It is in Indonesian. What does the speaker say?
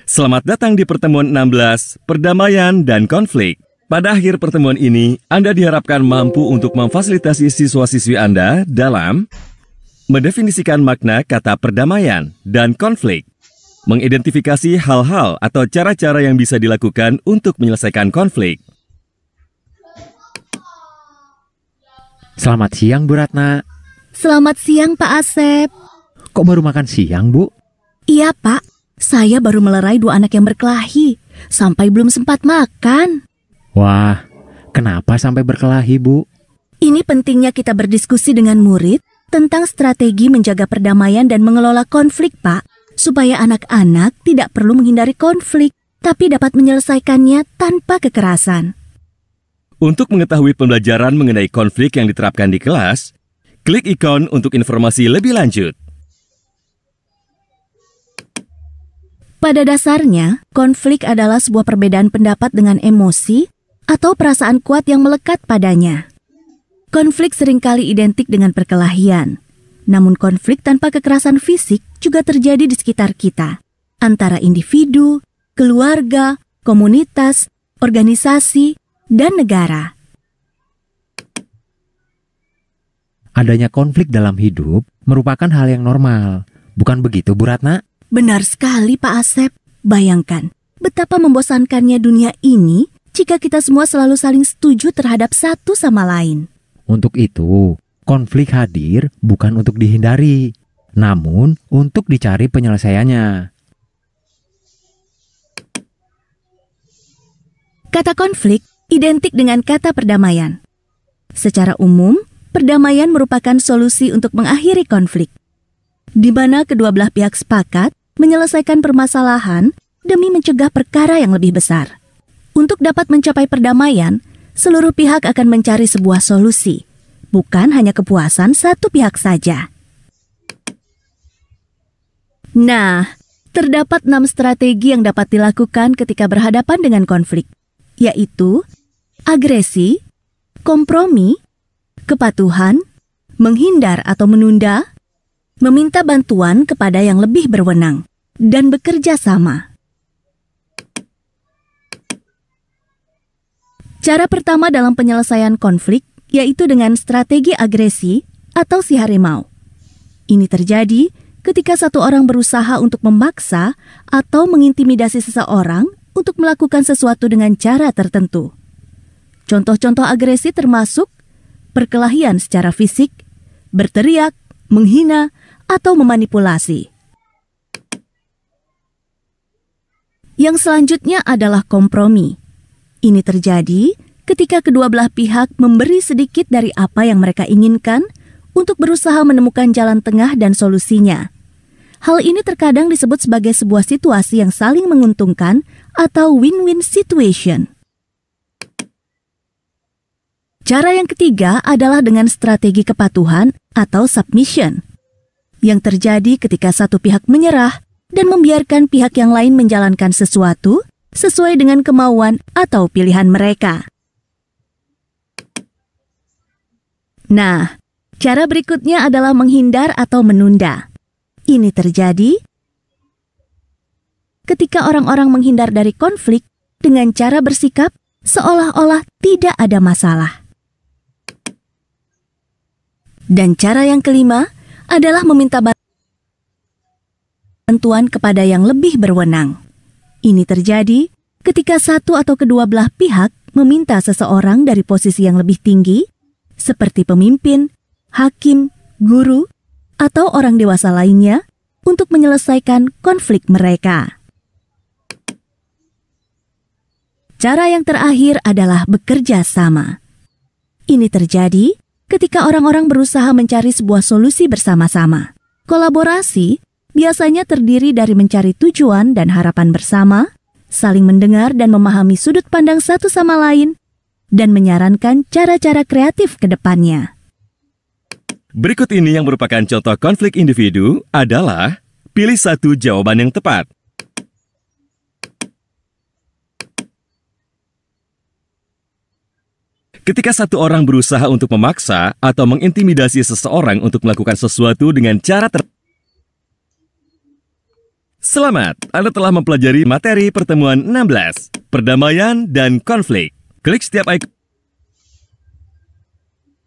Selamat datang di pertemuan 16, Perdamaian dan Konflik. Pada akhir pertemuan ini, Anda diharapkan mampu untuk memfasilitasi siswa-siswi Anda dalam mendefinisikan makna kata perdamaian dan konflik, mengidentifikasi hal-hal atau cara-cara yang bisa dilakukan untuk menyelesaikan konflik. Selamat siang, Bu Ratna. Selamat siang, Pak Asep. Kok baru makan siang, Bu? Iya, Pak. Saya baru melerai 2 anak yang berkelahi. Sampai belum sempat makan. Wah, kenapa sampai berkelahi, Bu? Ini pentingnya kita berdiskusi dengan murid tentang strategi menjaga perdamaian dan mengelola konflik, Pak. Supaya anak-anak tidak perlu menghindari konflik, tapi dapat menyelesaikannya tanpa kekerasan. Untuk mengetahui pembelajaran mengenai konflik yang diterapkan di kelas, klik ikon untuk informasi lebih lanjut. Pada dasarnya, konflik adalah sebuah perbedaan pendapat dengan emosi atau perasaan kuat yang melekat padanya. Konflik seringkali identik dengan perkelahian. Namun konflik tanpa kekerasan fisik juga terjadi di sekitar kita, antara individu, keluarga, komunitas, organisasi, dan negara. Adanya konflik dalam hidup merupakan hal yang normal. Bukan begitu, Bu Ratna? Benar sekali, Pak Asep. Bayangkan, betapa membosankannya dunia ini jika kita semua selalu saling setuju terhadap satu sama lain. Untuk itu, konflik hadir bukan untuk dihindari, namun untuk dicari penyelesaiannya. Kata konflik identik dengan kata perdamaian. Secara umum, perdamaian merupakan solusi untuk mengakhiri konflik, di mana kedua belah pihak sepakat menyelesaikan permasalahan demi mencegah perkara yang lebih besar. Untuk dapat mencapai perdamaian, seluruh pihak akan mencari sebuah solusi, bukan hanya kepuasan satu pihak saja. Nah, terdapat 6 strategi yang dapat dilakukan ketika berhadapan dengan konflik, yaitu agresi, kompromi, kepatuhan, menghindar atau menunda, meminta bantuan kepada yang lebih berwenang, dan bekerja sama. Cara pertama dalam penyelesaian konflik yaitu dengan strategi agresi atau si harimau. Ini terjadi ketika satu orang berusaha untuk memaksa atau mengintimidasi seseorang untuk melakukan sesuatu dengan cara tertentu. Contoh-contoh agresi termasuk perkelahian secara fisik, berteriak, menghina, atau memanipulasi. Yang selanjutnya adalah kompromi. Ini terjadi ketika kedua belah pihak memberi sedikit dari apa yang mereka inginkan untuk berusaha menemukan jalan tengah dan solusinya. Hal ini terkadang disebut sebagai sebuah situasi yang saling menguntungkan atau win-win situation. Cara yang ketiga adalah dengan strategi kepatuhan atau submission, yang terjadi ketika satu pihak menyerah dan membiarkan pihak yang lain menjalankan sesuatu sesuai dengan kemauan atau pilihan mereka. Nah, cara berikutnya adalah menghindar atau menunda. Ini terjadi ketika orang-orang menghindar dari konflik dengan cara bersikap seolah-olah tidak ada masalah. Dan cara yang kelima adalah meminta bantuan kepada yang lebih berwenang. Ini terjadi ketika satu atau kedua belah pihak meminta seseorang dari posisi yang lebih tinggi, seperti pemimpin, hakim, guru, atau orang dewasa lainnya, untuk menyelesaikan konflik mereka. Cara yang terakhir adalah bekerja sama. Ini terjadi ketika orang-orang berusaha mencari sebuah solusi bersama-sama. Kolaborasi biasanya terdiri dari mencari tujuan dan harapan bersama, saling mendengar dan memahami sudut pandang satu sama lain, dan menyarankan cara-cara kreatif ke depannya. Berikut ini yang merupakan contoh konflik individu adalah pilih satu jawaban yang tepat. Ketika satu orang berusaha untuk memaksa atau mengintimidasi seseorang untuk melakukan sesuatu dengan cara Selamat, Anda telah mempelajari materi pertemuan 16, perdamaian dan konflik. Klik setiap icon